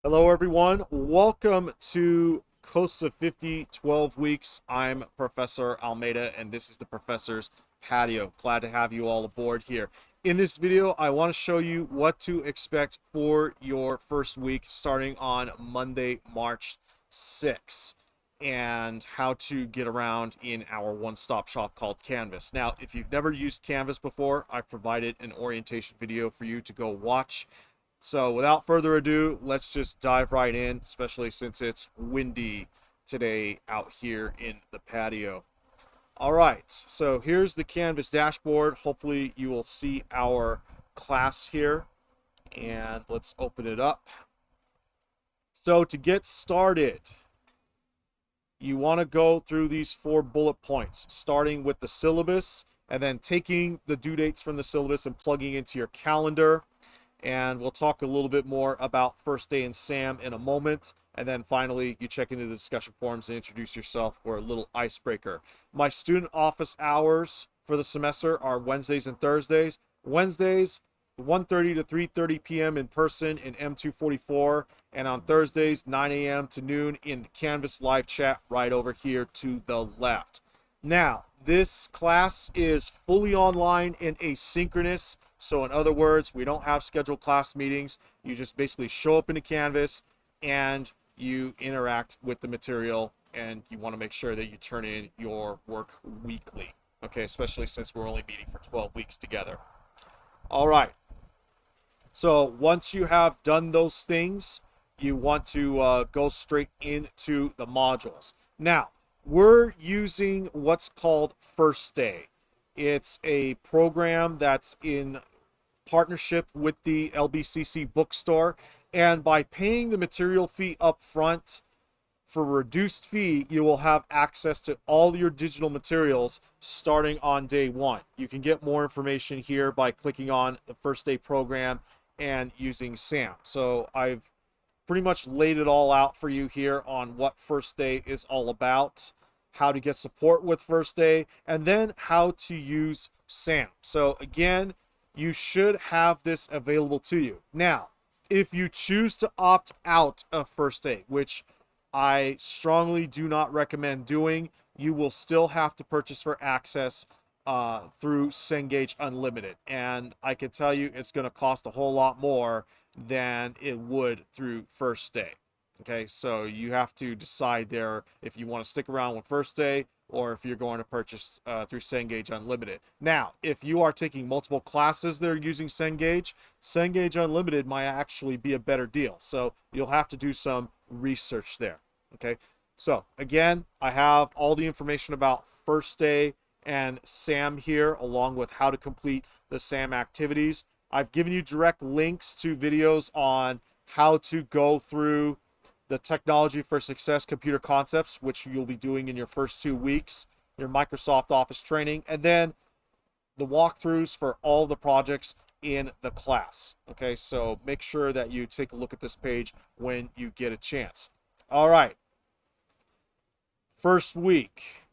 Hello, everyone. Welcome to COSA 50 12 weeks. I'm Professor Almeida, and this is the Professor's Patio. Glad to have you all aboard here. In this video, I want to show you what to expect for your first week starting on Monday, March 6th, and how to get around in our one-stop shop called Canvas. Now, if you've never used Canvas before, I've provided an orientation video for you to go watch. So without further ado, let's just dive right in, especially since it's windy today out here in the patio. All right, so here's the Canvas dashboard. Hopefully you will see our class here, and let's open it up. So to get started, you want to go through these 4 bullet points, starting with the syllabus and then taking the due dates from the syllabus and plugging into your calendar. And we'll talk a little bit more about first day in SAM in a moment. And then finally, you check into the discussion forums and introduce yourself for a little icebreaker. My student office hours for the semester are Wednesdays and Thursdays. Wednesdays, 1:30 to 3:30 p.m. in person in M244. And on Thursdays, 9 a.m. to noon in the Canvas live chat right over here to the left. Now, this class is fully online and asynchronous. So in other words, we don't have scheduled class meetings. You just basically show up into Canvas and you interact with the material, and you want to make sure that you turn in your work weekly. Okay, especially since we're only meeting for 12 weeks together. All right. So once you have done those things, you want to go straight into the modules. Now, we're using what's called First Day. It's a program that's in partnership with the LBCC bookstore, and by paying the material fee up front for a reduced fee, you will have access to all your digital materials starting on day 1. You can get more information here by clicking on the First Day program and using SAM. So I've pretty much laid it all out for you here on what First Day is all about, how to get support with First Day, and then how to use SAM. So again, you should have this available to you. Now, if you choose to opt out of First Day, which I strongly do not recommend doing, you will still have to purchase for access through Cengage Unlimited. And I can tell you it's going to cost a whole lot more than it would through First Day. Okay, so you have to decide there if you want to stick around with First Day or if you're going to purchase through Cengage Unlimited. Now, if you are taking multiple classes that are using Cengage, Cengage Unlimited might actually be a better deal. So you'll have to do some research there. Okay, so again, I have all the information about First Day and SAM here, along with how to complete the SAM activities. I've given you direct links to videos on how to go through the Technology for Success computer concepts, which you'll be doing in your first 2 weeks, your Microsoft Office training, and then the walkthroughs for all the projects in the class. Okay, so make sure that you take a look at this page when you get a chance. All right. First week.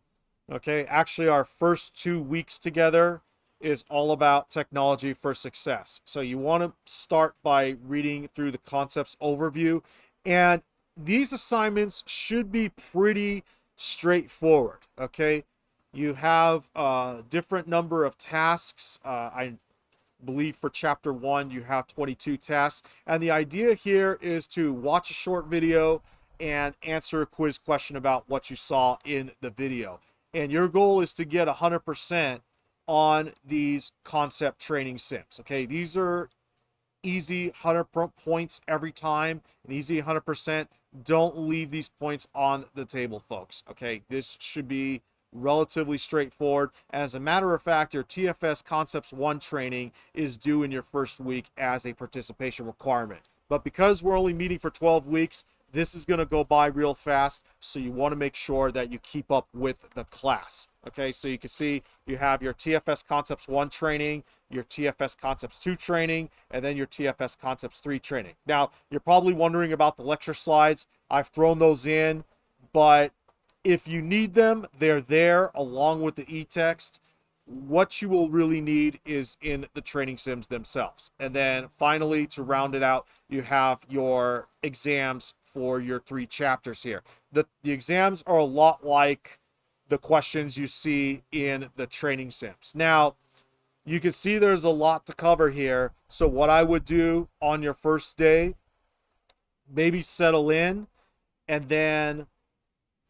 Okay, actually our first 2 weeks together is all about Technology for Success. So you want to start by reading through the concepts overview, and these assignments should be pretty straightforward. Okay, you have a different number of tasks. I believe for chapter 1 you have 22 tasks, and the idea here is to watch a short video and answer a quiz question about what you saw in the video, and your goal is to get 100% on these concept training sims. Okay, these are easy 100 points every time, an easy 100%. Don't leave these points on the table, folks. Okay, this should be relatively straightforward. As a matter of fact, your TFS Concepts 1 training is due in your first week as a participation requirement. But because we're only meeting for 12 weeks, this is going to go by real fast, so you want to make sure that you keep up with the class. Okay, so you can see you have your TFS Concepts 1 training, your TFS Concepts 2 training, and then your TFS Concepts 3 training. Now, you're probably wondering about the lecture slides. I've thrown those in, but if you need them, they're there along with the e-text. what you will really need is in the training sims themselves. And then finally, to round it out, you have your exams for your 3 chapters here. The exams are a lot like the questions you see in the training sims. Now, you can see there's a lot to cover here. So what I would do on your first day, maybe settle in, and then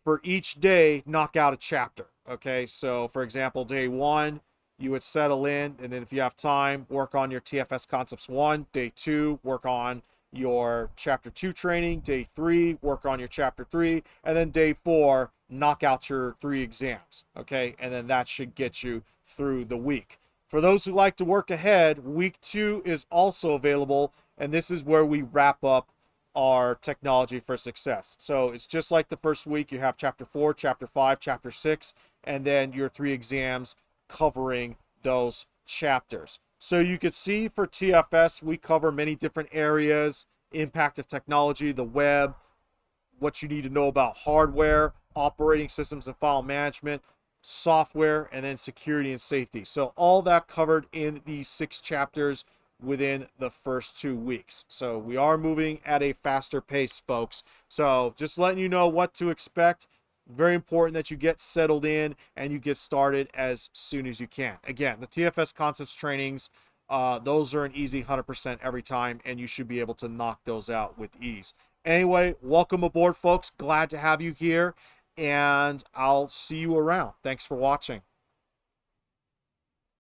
for each day, knock out a chapter. Okay, so for example, day 1, you would settle in, and then if you have time, work on your TFS Concepts 1. Day 2, work on your Chapter 2 training. Day 3, work on your Chapter 3. And then day 4, knock out your 3 exams. Okay, and then that should get you through the week. For those who like to work ahead, week 2 is also available, and this is where we wrap up our technology for success. So it's just like the first week. You have chapter 4, chapter 5, chapter 6, and then your 3 exams covering those chapters. So you can see for TFS, we cover many different areas: impact of technology, the web, what you need to know about hardware, operating systems and file management, software, and then security and safety. So all that covered in these 6 chapters within the first 2 weeks. So we are moving at a faster pace, folks. So just letting you know what to expect. Very important that you get settled in and you get started as soon as you can. Again, the TFS Concepts trainings, those are an easy 100% every time, and you should be able to knock those out with ease. Anyway, welcome aboard, folks. Glad to have you here, and I'll see you around. Thanks for watching.